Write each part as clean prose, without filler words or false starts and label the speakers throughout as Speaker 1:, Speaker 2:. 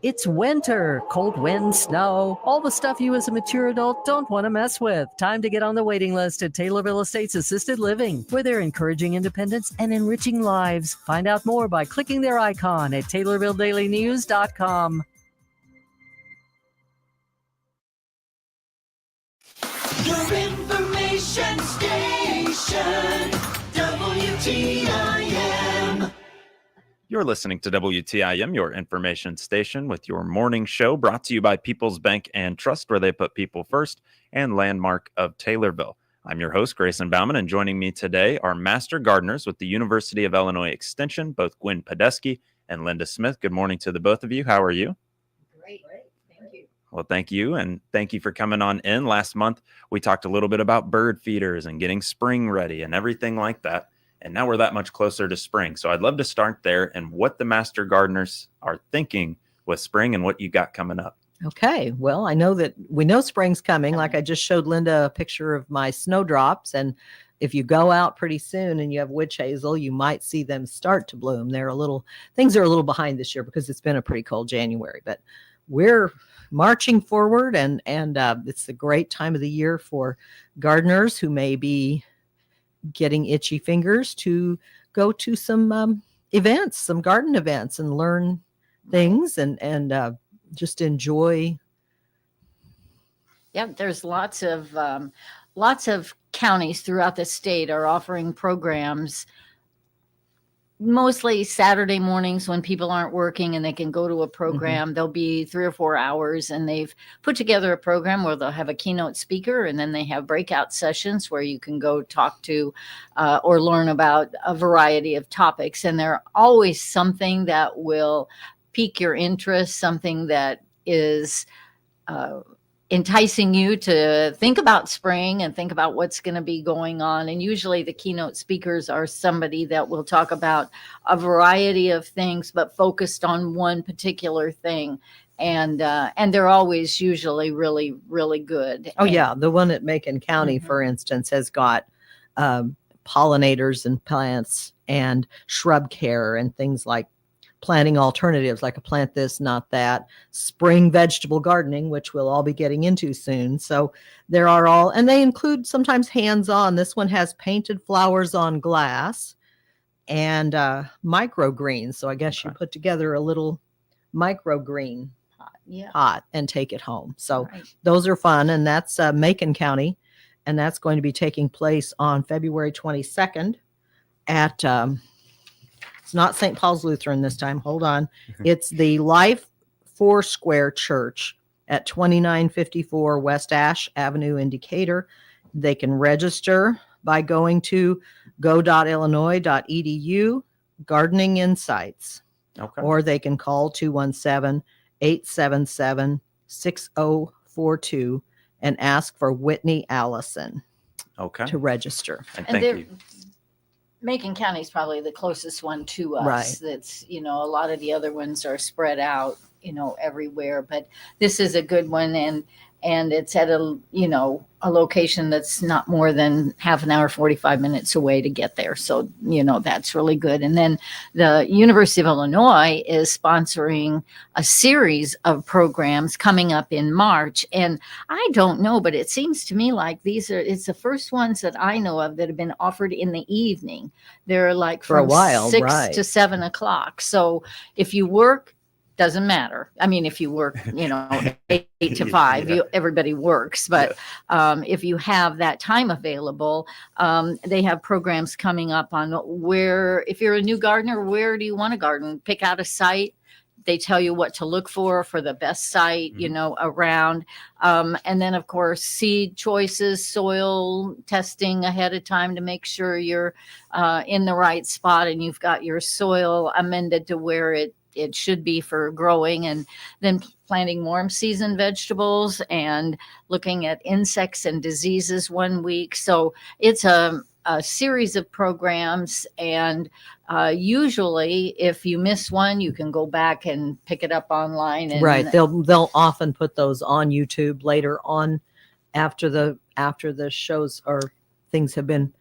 Speaker 1: It's winter, cold winds, snow, all the stuff you as a mature adult don't want to mess with. Time to get on the waiting list at Taylorville Estates Assisted Living, where they're encouraging independence and enriching lives. Find out more by clicking their icon at TaylorvilleDailyNews.com.
Speaker 2: Your information station, WTIM.
Speaker 3: You're listening to WTIM, your information station, with your morning show brought to you by People's Bank and Trust, where they put people first, and Landmark of Taylorville. I'm your host, Grayson Bauman, and joining me today are Master Gardeners with the University of Illinois Extension, both Gwen Podesky and Linda Smith. Good morning to the both of you. How are you?
Speaker 4: Great. Thank you.
Speaker 3: Well, thank you, and thank you for coming on in. Last month, we talked a little bit about bird feeders and getting spring ready and everything like that. And now we're that much closer to spring. So I'd love to start there and what the Master Gardeners are thinking with spring and what you got coming up.
Speaker 1: Okay. Well, I know that we know spring's coming. Like I just showed Linda a picture of my snowdrops. And if you go out pretty soon and you have witch hazel, you might see them start to bloom. Things are a little behind this year because it's been a pretty cold January, but we're marching forward and it's a great time of the year for gardeners who may be getting itchy fingers to go to some events, some garden events, and learn things and just enjoy.
Speaker 4: Yeah, there's lots of counties throughout the state are offering programs, mostly Saturday mornings when people aren't working and they can go to a program. There'll be 3 or 4 hours, and they've put together a program where they'll have a keynote speaker, and then they have breakout sessions where you can go talk to or learn about a variety of topics. And they're always something that will pique your interest, something that is enticing you to think about spring and think about what's going to be going on. And usually the keynote speakers are somebody that will talk about a variety of things, but focused on one particular thing. And they're always usually really, really good.
Speaker 1: Oh, yeah. The one at Macon County, for instance, has got pollinators and plants and shrub care and things like planting alternatives, like a plant this, not that, spring vegetable gardening, which we'll all be getting into soon. So there are all, and they include sometimes hands-on. This one has painted flowers on glass and microgreens. So I guess you put together a little microgreen pot and take it home. So those are fun. And that's Macon County. And that's going to be taking place on February 22nd at, it's not St. Paul's Lutheran this time. Hold on. It's the Life Foursquare Church at 2954 West Ash Avenue in Decatur. They can register by going to go.illinois.edu, Gardening Insights. Okay. Or they can call 217-877-6042 and ask for Whitney Allison to register.
Speaker 3: And thank you.
Speaker 4: Macon County is probably the closest one to us.
Speaker 1: Right.
Speaker 4: That's, a lot of the other ones are spread out, everywhere, but this is a good one. And it's at a location that's not more than half an hour, 45 minutes away to get there. So, that's really good. And then the University of Illinois is sponsoring a series of programs coming up in March. And I don't know, but it seems to me like it's the first ones that I know of that have been offered in the evening. They're like
Speaker 1: for a while,
Speaker 4: 6 to 7 o'clock. So if you work, doesn't matter. I mean, if you work, 8 to 5, everybody works. But if you have that time available, they have programs coming up on if you're a new gardener, where do you want to garden? Pick out a site. They tell you what to look for the best site, around. And then, of course, seed choices, soil testing ahead of time to make sure you're in the right spot and you've got your soil amended to where it should be for growing, and then planting warm season vegetables and looking at insects and diseases one week. So it's a series of programs, and usually if you miss one, you can go back and pick it up online. And
Speaker 1: right. They'll often put those on YouTube later on after the shows or things have been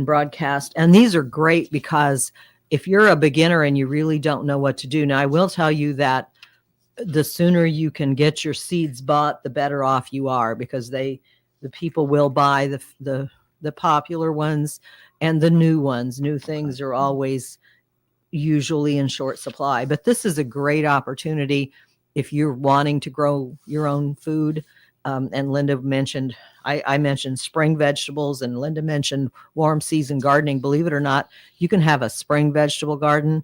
Speaker 1: broadcast. And these are great because if you're a beginner and you really don't know what to do. Now, I will tell you that the sooner you can get your seeds bought, the better off you are, because the people will buy the popular ones and the new ones. New things are always usually in short supply, but this is a great opportunity if you're wanting to grow your own food. And Linda mentioned, I mentioned spring vegetables, and Linda mentioned warm season gardening. Believe it or not, you can have a spring vegetable garden,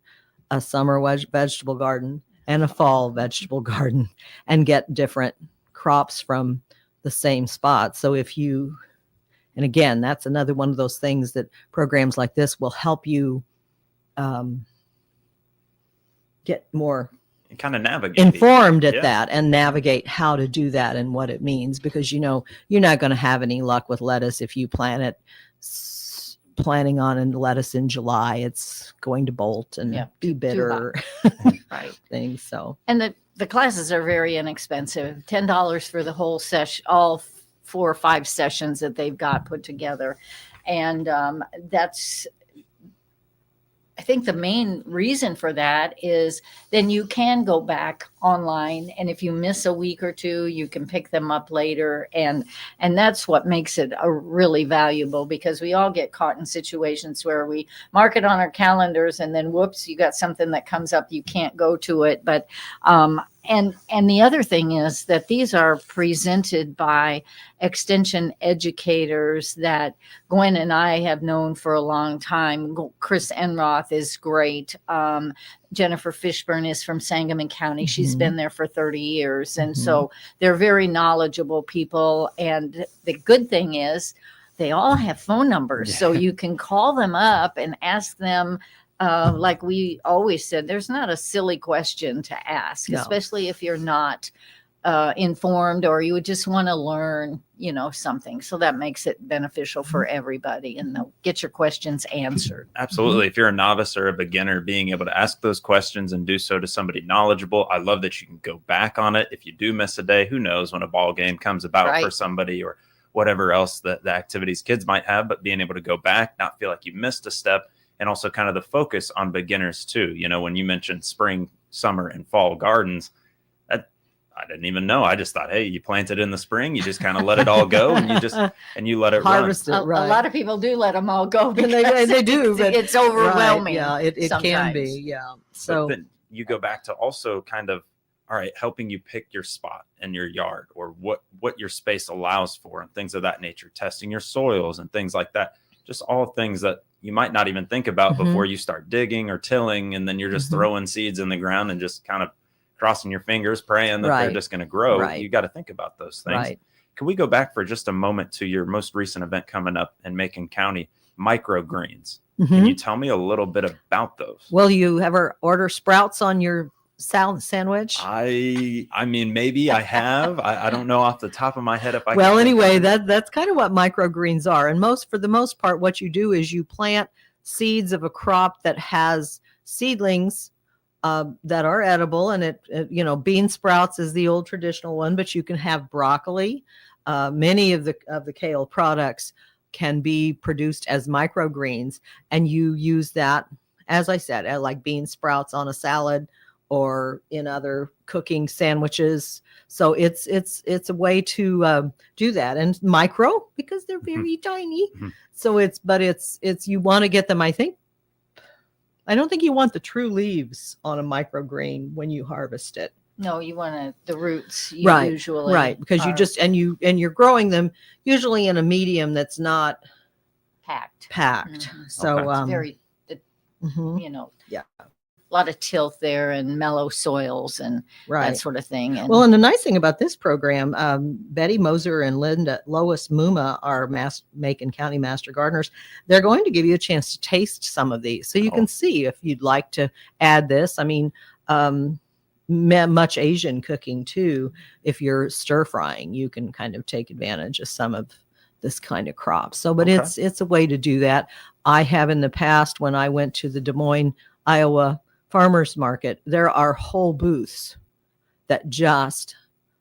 Speaker 1: a summer vegetable garden, and a fall vegetable garden, and get different crops from the same spot. So and again, that's another one of those things that programs like this will help you get more
Speaker 3: kind of navigate
Speaker 1: informed at
Speaker 3: Yeah.
Speaker 1: that, and navigate how to do that and what it means, because you're not going to have any luck with lettuce if you planning on lettuce in July. It's going to bolt and be bitter.
Speaker 4: Right.
Speaker 1: Things. So,
Speaker 4: and the classes are very inexpensive. $10 for the whole session, all 4 or 5 sessions that they've got put together. And I think the main reason for that is then you can go back online, and if you miss a week or two, you can pick them up later. And that's what makes it a really valuable, because we all get caught in situations where we mark it on our calendars and then whoops, you got something that comes up, you can't go to it. But and the other thing is that these are presented by extension educators that Gwen and I have known for a long time. Chris Enroth is great. Jennifer Fishburne is from Sangamon County. She's been there for 30 years. And so they're very knowledgeable people. And the good thing is they all have phone numbers. So you can call them up and ask them. Like we always said, there's not a silly question to ask, especially if you're not informed, or you would just want to learn, something. So that makes it beneficial for everybody, and they'll get your questions answered.
Speaker 3: Absolutely. If you're a novice or a beginner, being able to ask those questions and do so to somebody knowledgeable. I love that you can go back on it. If you do miss a day, who knows when a ball game comes about for somebody, or whatever else the activities kids might have, but being able to go back, not feel like you missed a step. And also kind of the focus on beginners too. When you mentioned spring, summer, and fall gardens, I didn't even know. I just thought, hey, you plant it in the spring, you just kind of let it all go, and you let it
Speaker 1: harvest
Speaker 3: run.
Speaker 1: it. Right.
Speaker 4: A lot of people do let them all go,
Speaker 1: and they do, but
Speaker 4: it's overwhelming.
Speaker 1: Right, yeah, it can be. Yeah. So
Speaker 3: but then you go back to also kind of, all right, helping you pick your spot in your yard, or what your space allows for, and things of that nature, testing your soils and things like that. Just all things that you might not even think about before you start digging or tilling, and then you're just throwing seeds in the ground and just kind of crossing your fingers, praying that they're just going to grow.
Speaker 1: Right.
Speaker 3: You got to think about those things.
Speaker 1: Right.
Speaker 3: Can we go back for just a moment to your most recent event coming up in Macon County, microgreens? Can you tell me a little bit about those?
Speaker 1: Will you ever order sprouts on your salad sandwich?
Speaker 3: I mean, maybe I have. I don't know off the top of my head if I.
Speaker 1: Well,
Speaker 3: can
Speaker 1: anyway, that's kind of what microgreens are, and for the most part, what you do is you plant seeds of a crop that has seedlings that are edible, and bean sprouts is the old traditional one, but you can have broccoli. Many of the kale products can be produced as microgreens, and you use that, as I said, like bean sprouts on a salad or in other cooking sandwiches. So it's a way to do that, and micro, because they're very tiny. So it's you want to get them. I don't think you want the true leaves on a microgreen when you harvest it.
Speaker 4: No, you want the roots.
Speaker 1: Usually, right? Because you're growing them usually in a medium that's not packed. So
Speaker 4: it's very, a lot of tilth there and mellow soils and that sort of thing. And,
Speaker 1: and the nice thing about this program, Betty Moser and Lois Muma are Macon County Master Gardeners. They're going to give you a chance to taste some of these, so you can see if you'd like to add this. I mean, much Asian cooking too. If you're stir frying, you can kind of take advantage of some of this kind of crop. So, but it's a way to do that. I have in the past, when I went to the Des Moines, Iowa farmers market, there are whole booths that just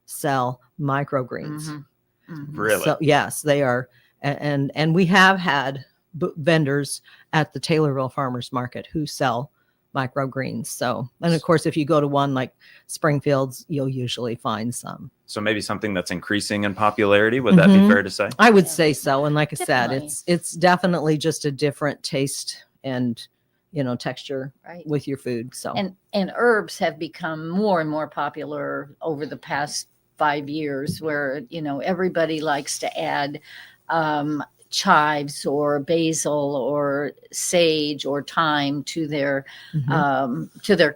Speaker 1: sell microgreens.
Speaker 3: Really?
Speaker 1: So yes, they are. And we have had vendors at the Taylorville farmers market who sell microgreens. So, and of course, if you go to one like Springfield's, you'll usually find some.
Speaker 3: So maybe something that's increasing in popularity. Would that be fair to say?
Speaker 1: I would
Speaker 4: Yeah.
Speaker 1: say so. And like I
Speaker 4: Definitely.
Speaker 1: said, it's definitely just a different taste and, texture
Speaker 4: Right.
Speaker 1: with your food. So,
Speaker 4: And herbs have become more and more popular over the past 5 years, where everybody likes to add chives or basil or sage or thyme to their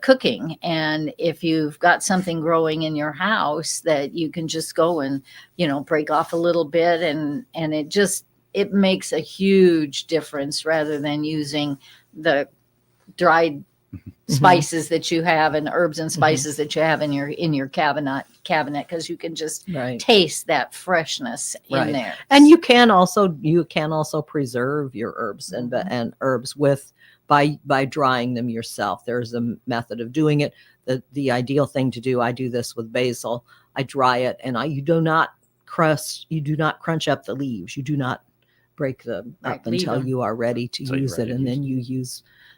Speaker 4: cooking. And if you've got something growing in your house that you can just go and break off a little bit, and it makes a huge difference, rather than using the dried spices that you have and herbs and spices that you have in your cabinet, because you can just
Speaker 1: right.
Speaker 4: taste that freshness
Speaker 1: Right.
Speaker 4: in there.
Speaker 1: And you can also preserve your herbs and herbs by drying them yourself. There's a method of doing it. The ideal thing to do, I do this with basil. I dry it, and you do not crunch up the leaves. You do not break them up
Speaker 4: leave
Speaker 1: until
Speaker 4: them.
Speaker 1: you are ready to
Speaker 3: So you're
Speaker 1: use it,
Speaker 3: ready to
Speaker 1: and
Speaker 3: use
Speaker 1: then you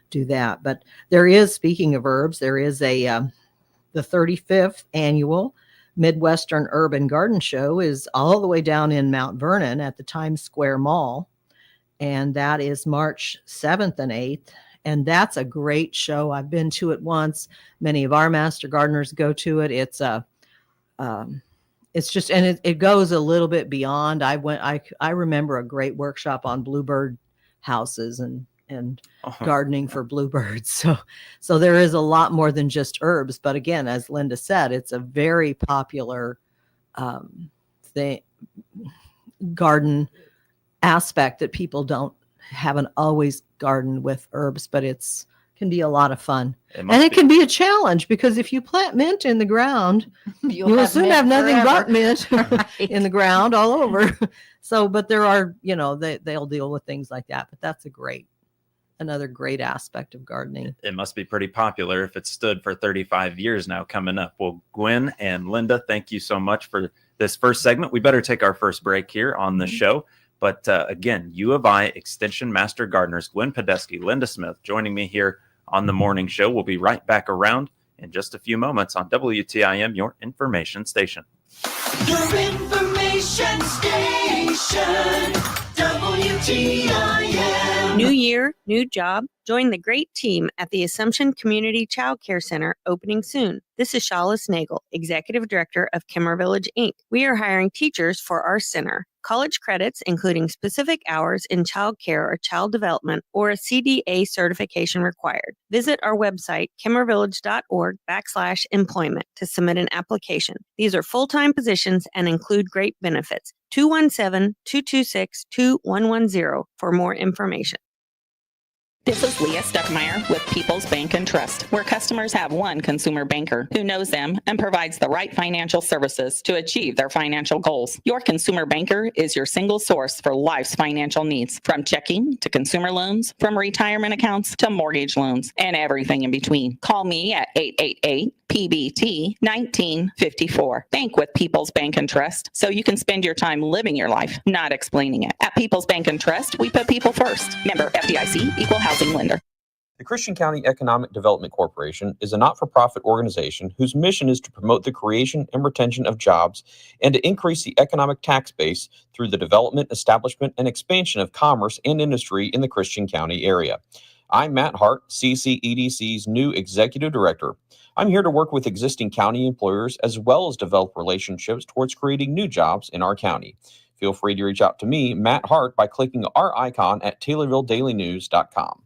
Speaker 1: do that. But there is, speaking of herbs, there is the 35th annual Midwestern Urban Garden Show is all the way down in Mount Vernon at the Times Square Mall. And that is March 7th and 8th. And that's a great show. I've been to it once. Many of our master gardeners go to it. It's just, and it goes a little bit beyond. I remember a great workshop on bluebird houses and gardening for bluebirds. So there is a lot more than just herbs. But again, as Linda said, it's a very popular garden aspect that people haven't always gardened with herbs, but can be a lot of fun. And it can be a challenge, because if you plant mint in the ground, you will soon have nothing but mint in the ground all over. So, but there are, they'll deal with things like that. But that's another great aspect of gardening.
Speaker 3: It must be pretty popular if it's stood for 35 years now coming up. Well, Gwen and Linda, thank you so much for this first segment. We better take our first break here on the show. But again, U of I Extension Master Gardeners, Gwen Podesky, Linda Smith, joining me here on the morning show. We'll be right back around in just a few moments on WTIM, your information station.
Speaker 2: Your information station, WTIM.
Speaker 5: New year, new job. Join the great team at the Assumption Community Child Care Center, opening soon. This is Shalis Nagel, Executive Director of Kimmer Village, Inc. We are hiring teachers for our center. College credits, including specific hours in child care or child development, or a CDA certification required. Visit our website, kimmervillage.org/employment to submit an application. These are full-time positions and include great benefits. 217-226-2110 for more information.
Speaker 6: This is Leah Stuckmeyer with People's Bank and Trust, where customers have one consumer banker who knows them and provides the right financial services to achieve their financial goals. Your consumer banker is your single source for life's financial needs, from checking to consumer loans, from retirement accounts to mortgage loans, and everything in between. Call me at 888-PBT-1954. Bank with People's Bank and Trust so you can spend your time living your life, not explaining it. At People's Bank and Trust, we put people first. Member FDIC, Equal Housing Lender.
Speaker 7: The Christian County Economic Development Corporation is a not-for-profit organization whose mission is to promote the creation and retention of jobs and to increase the economic tax base through the development, establishment, and expansion of commerce and industry in the Christian County area. I'm Matt Hart, CCEDC's new Executive Director. I'm here to work with existing county employers as well as develop relationships towards creating new jobs in our county. Feel free to reach out to me, Matt Hart, by clicking our icon at TaylorvilleDailyNews.com.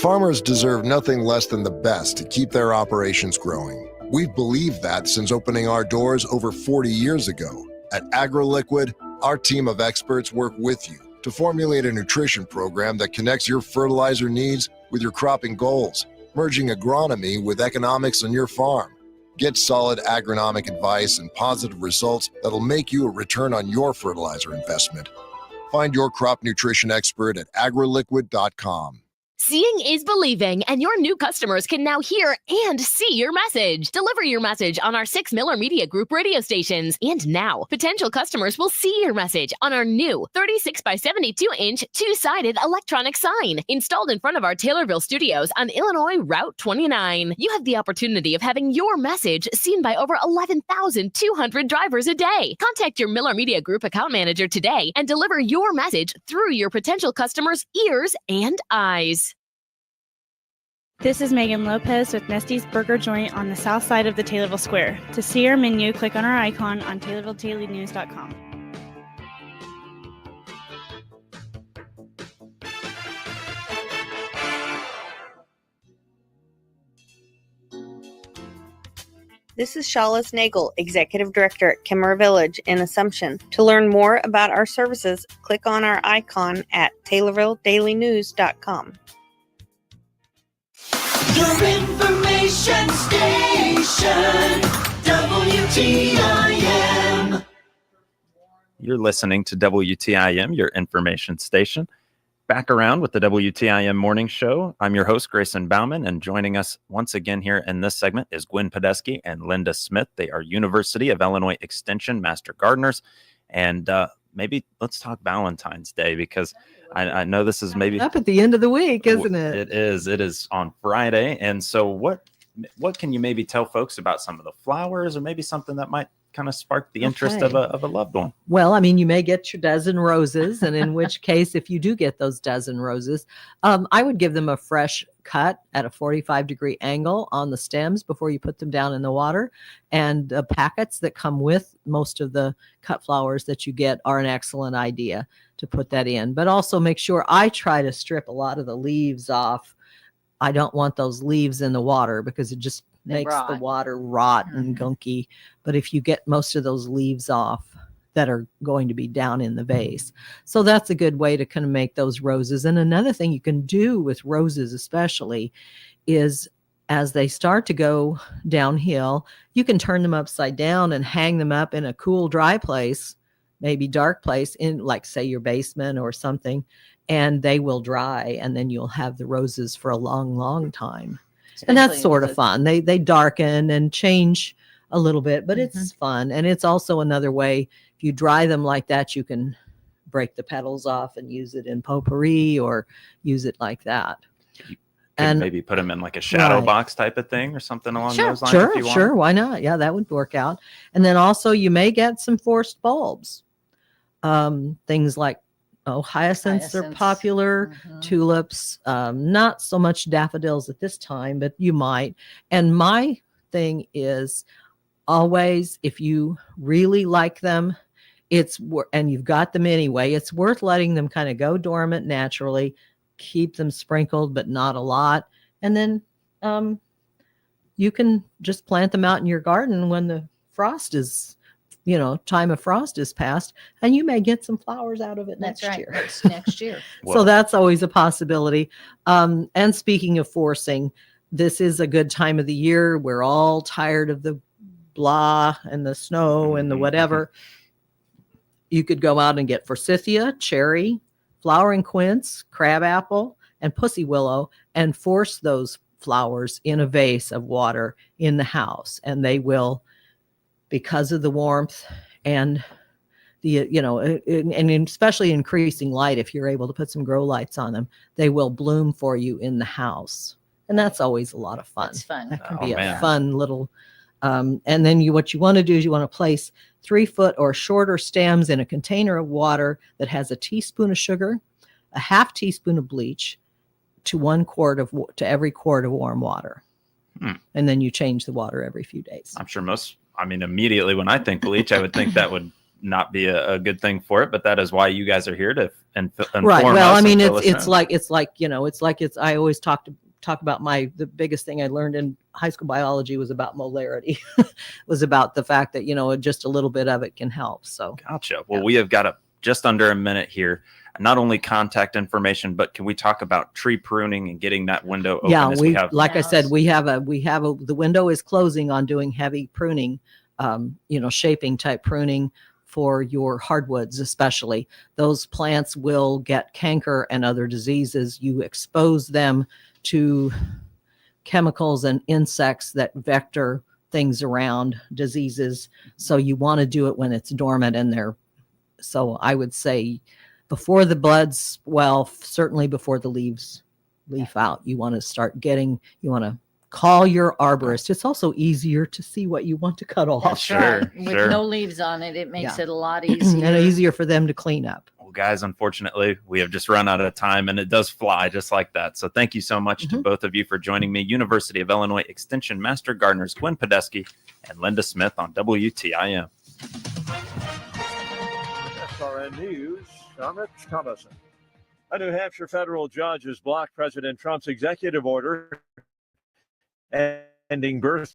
Speaker 8: Farmers deserve nothing less than the best to keep their operations growing. We've believed that since opening our doors over 40 years ago. At AgroLiquid, our team of experts work with you to formulate a nutrition program that connects your fertilizer needs with your cropping goals, merging agronomy with economics on your farm. Get solid agronomic advice and positive results that'll make you a return on your fertilizer investment. Find your crop nutrition expert at agroliquid.com.
Speaker 9: Seeing is believing, and your new customers can now hear and see your message. Deliver your message on our 6 Miller Media Group radio stations. And now, potential customers will see your message on our new 36 by 72-inch two-sided electronic sign installed in front of our Taylorville studios on Illinois Route 29. You have the opportunity of having your message seen by over 11,200 drivers a day. Contact your Miller Media Group account manager today and deliver your message through your potential customers' ears and eyes.
Speaker 10: This is Megan Lopez with Nesty's Burger Joint on the south side of the Taylorville Square. To see our menu, click on our icon on TaylorvilleDailyNews.com.
Speaker 5: This is Shawless Nagel, Executive Director at Kimmer Village in Assumption. To learn more about our services, click on our icon at TaylorvilleDailyNews.com.
Speaker 2: Your information station, WTIM.
Speaker 3: You're listening to WTIM, your information station. Back around with the WTIM Morning Show. I'm your host, Grayson Bauman, and joining us once again here in this segment is Gwen Podesky and Linda Smith. They are University of Illinois Extension Master Gardeners. And maybe let's talk Valentine's Day, because I know this is maybe
Speaker 1: up at the end of the week, isn't it?
Speaker 3: It is. It is on Friday. And so what can you maybe tell folks about some of the flowers, or maybe something that might kind of spark the interest of a loved one?
Speaker 1: Well, I mean, you may get your dozen roses, and in which case, if you do get those dozen roses, I would give them a fresh cut at a 45-degree angle on the stems before you put them down in the water. And the packets that come with most of the cut flowers that you get are an excellent idea to put that in. But also make sure, I try to strip a lot of the leaves off. I don't want those leaves in the water because it just makes the water rot and gunky. But if you get most of those leaves off that are going to be down in the vase. So that's a good way to kind of make those roses. And another thing you can do with roses especially is, as they start to go downhill, you can turn them upside down and hang them up in a cool, dry place, maybe dark place, in, like, say, your basement or something, and they will dry, and then you'll have the roses for a long, long time. And that's sort of fun. They darken and change a little bit, but it's fun. And it's also another way, if you dry them like that, you can break the petals off and use it in potpourri or use it like that.
Speaker 3: And maybe put them in like a shadow box type of thing or something along those lines.
Speaker 1: Sure. Why not? Yeah, that would work out. And then also you may get some forced bulbs. Things like hyacinths are popular, tulips, not so much daffodils at this time, but you might. And my thing is always, if you really like them, and you've got them anyway, it's worth letting them kind of go dormant naturally, keep them sprinkled, but not a lot. And then you can just plant them out in your garden when the frost is, time of frost is past, and you may get some flowers out of it next year.
Speaker 4: Next year.
Speaker 1: So that's always a possibility. And speaking of forcing, this is a good time of the year. We're all tired of the blah and the snow and the whatever. You could go out and get forsythia, cherry, flowering quince, crabapple, and pussy willow, and force those flowers in a vase of water in the house, and they will, because of the warmth and the, and especially increasing light, if you're able to put some grow lights on them, they will bloom for you in the house. And that's always a lot of fun.
Speaker 4: It's fun.
Speaker 1: That can be a fun little, and then what you want to do is you want to place 3-foot or shorter stems in a container of water that has a teaspoon of sugar, a half teaspoon of bleach to to every quart of warm water. And then you change the water every few days.
Speaker 3: I'm sure immediately when I think bleach, I would think that would not be a good thing for it, but that is why you guys are here to inform
Speaker 1: right. Well,
Speaker 3: us.
Speaker 1: I mean, I always talk about the biggest thing I learned in high school biology was about molarity. Was about the fact that, just a little bit of it can help. So
Speaker 3: gotcha. Well, we have got just under a minute here. Not only contact information, but can we talk about tree pruning and getting that window open?
Speaker 1: Yeah, I said, the window is closing on doing heavy pruning, shaping type pruning for your hardwoods, especially. Those plants will get canker and other diseases. You expose them to chemicals and insects that vector things around, diseases. So you want to do it when it's dormant in there. So I would say before the buds, well, certainly before the leaves leaf out, you want to call your arborist. It's also easier to see what you want to cut off.
Speaker 4: That's
Speaker 3: Sure,
Speaker 4: right. With
Speaker 3: sure.
Speaker 4: no leaves on it, it makes
Speaker 1: Yeah.
Speaker 4: it a lot
Speaker 1: And
Speaker 4: easier.
Speaker 1: easier for them to clean up.
Speaker 3: Well, guys, unfortunately, we have just run out of time, and it does fly just like that. So thank you so much to both of you for joining me. University of Illinois Extension Master Gardeners Gwen Podesky and Linda Smith on WTIM.
Speaker 11: SRN News, I'm Rich Thomason. A New Hampshire federal judge has blocked President Trump's executive order ending birth